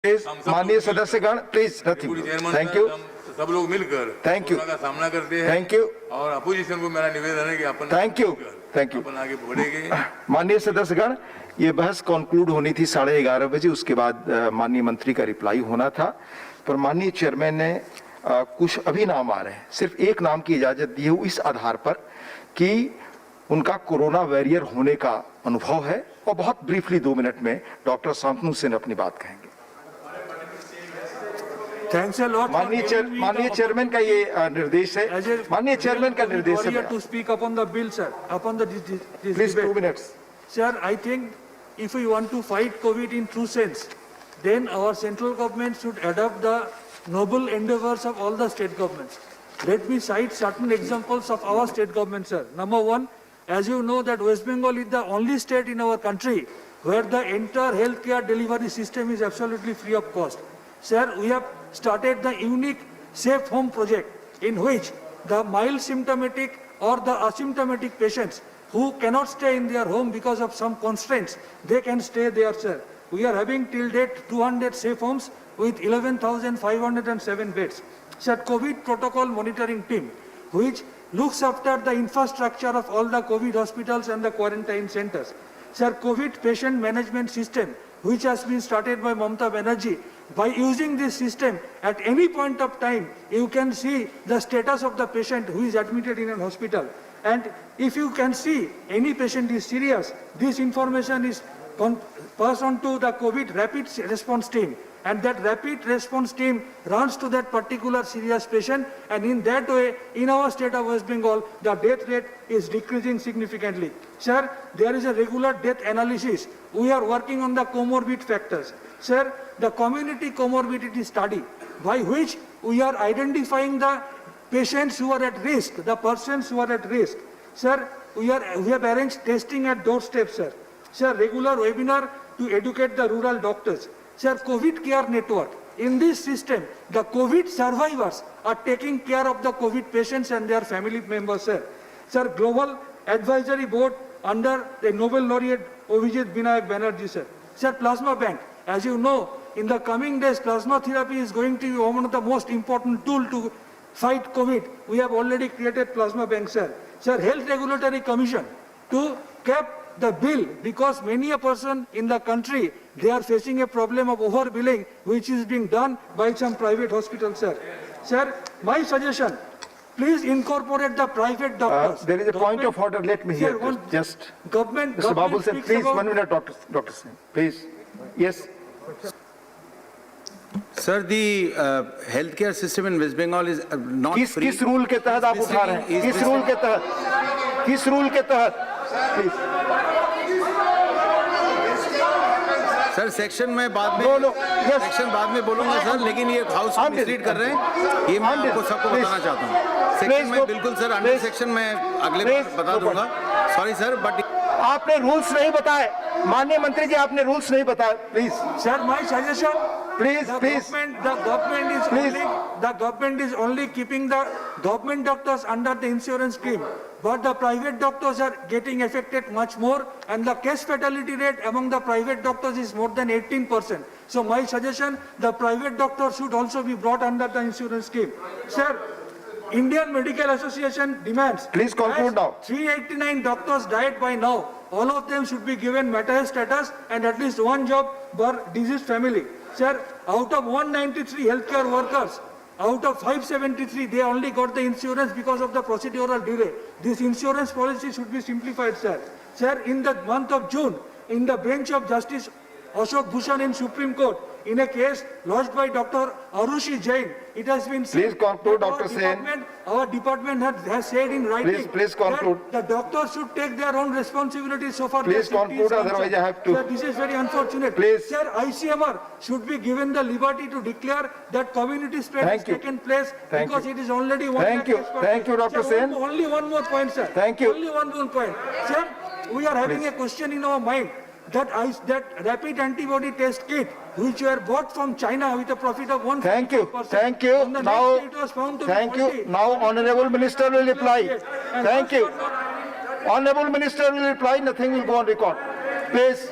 Please माननीय सदस्यगण please thank you. सब लोग मिलकर थैंक यू का सामना करते हैं। थैंक यू और अपोजिशन को मेरा निवेदन है कि अपन थैंक यू अपन आगे बढ़ेंगे। माननीय सदस्यगण, ये बहस कंक्लूड होनी थी 11:30 बजे, उसके बाद माननीय मंत्री का रिप्लाई होना था, पर माननीय चेयरमैन ने कुछ अभी नाम आ रहे हैं, सिर्फ एक नाम की इजाजत दी है इस आधार पर कि उनका कोरोना वॉरियर होने का अनुभव है, और बहुत ब्रीफली 2 मिनट में डॉक्टर शांतनु सेन अपनी बात कहेंगे। माननीय चेयरमैन का ये निर्देश है, माननीय चेयरमैन का निर्देश है to speak upon the bill, sir, upon the please 2 minutes. Sir, I think if we want to fight COVID in true sense, then our central government should adopt the noble endeavors of all the state governments. Let me cite certain examples of our state government, sir. Number one, as you know that West Bengal is the only state in our country where the entire healthcare delivery system is absolutely free of cost. Sir, we have started the unique Safe Home project in which the mild symptomatic or the asymptomatic patients who cannot stay in their home because of some constraints, they can stay there, sir. We are having till date 200 safe homes with 11,507 beds. Sir, COVID protocol monitoring team, which looks after the infrastructure of all the COVID hospitals and the quarantine centers. Sir, COVID patient management system, which has been started by Mamata Banerjee. By using this system, at any point of time, you can see the status of the patient who is admitted in an hospital. And if you can see any patient is serious, this information is passed on to the COVID rapid response team. And that rapid response team runs to that particular serious patient, and in that way, in our state of West Bengal, the death rate is decreasing significantly. Sir, there is a regular death analysis. We are working on the comorbid factors. Sir, the community comorbidity study, by which we are identifying the patients who are at risk, the persons who are at risk. Sir, we have arranged testing at doorstep, sir. Sir, regular webinar to educate the rural doctors. Sir, COVID care network. In this system, the COVID survivors are taking care of the COVID patients and their family members, sir. Sir, Global Advisory Board under the Nobel laureate Abhijit Vinayak Banerjee, sir. Sir, Plasma Bank. As you know, in the coming days, plasma therapy is going to be one of the most important tools to fight COVID. We have already created Plasma Bank, sir. Sir, Health Regulatory Commission to cap the bill, because many a person in the country, they are facing a problem of overbilling, which is being done by some private hospitals, sir. Sir, my suggestion, please incorporate the private doctors. There is a point of order. Let me hear just. Mr. Babu Sen, please, 1 minute, Dr. Sen, please. Yes. Sir, the healthcare system in West Bengal is not free. किस rule के तहत आप उठा रहे हैं? किस rule के तहत? किस रूल के तहत? Please. सर, सेक्शन में बाद में सेक्शन बाद में बोलूंगा सर, लेकिन ये हाउस को मिसलीड कर रहे हैं, ये मैं आपको सबको बताना चाहता हूँ। सेक्शन में बिल्कुल सर, अंडर सेक्शन में अगले बार बता दूंगा। सॉरी सर, बट आपने रूल्स नहीं बताए, माननीय मंत्री जी, आपने रूल्स नहीं बताए, please. Sir, my suggestion, please the government is only keeping the government doctors under the insurance scheme, but the private doctors are getting affected much more, and the case fatality rate among the private doctors is more than 18%. So my suggestion, the private doctors should also be brought under the insurance scheme. Sir, Indian Medical Association demands. Please conclude now. 389 doctors died by now. All of them should be given Meta status and at least one job per diseased family. Sir, out of 193 healthcare workers, out of 573, they only got the insurance because of the procedural delay. This insurance policy should be simplified, sir. Sir, in the month of June, in the bench of Justice Ashok Bhushan in Supreme Court, in a case lodged by Dr. Arushi Jain, it has been said. Please conclude, Dr. Sen. Our department has said in writing. Please conclude. That the doctors should take their own responsibility so far. Please conclude, otherwise I have to. Sir, this is very unfortunate. Please. Sir, ICMR should be given the liberty to declare that community spread has taken place because it is already one. Thank you. Thank you, Dr. Sen. Only one more point, sir. Thank you. Only one more point. Sir, we are having a question in our mind. That rapid antibody test kit, which were bought from China with a profit of 1%. Thank you. Thank you. Now, thank you. Now, Honorable Minister will reply. Thank you. Honorable Minister will reply. Nothing will go on record. Please.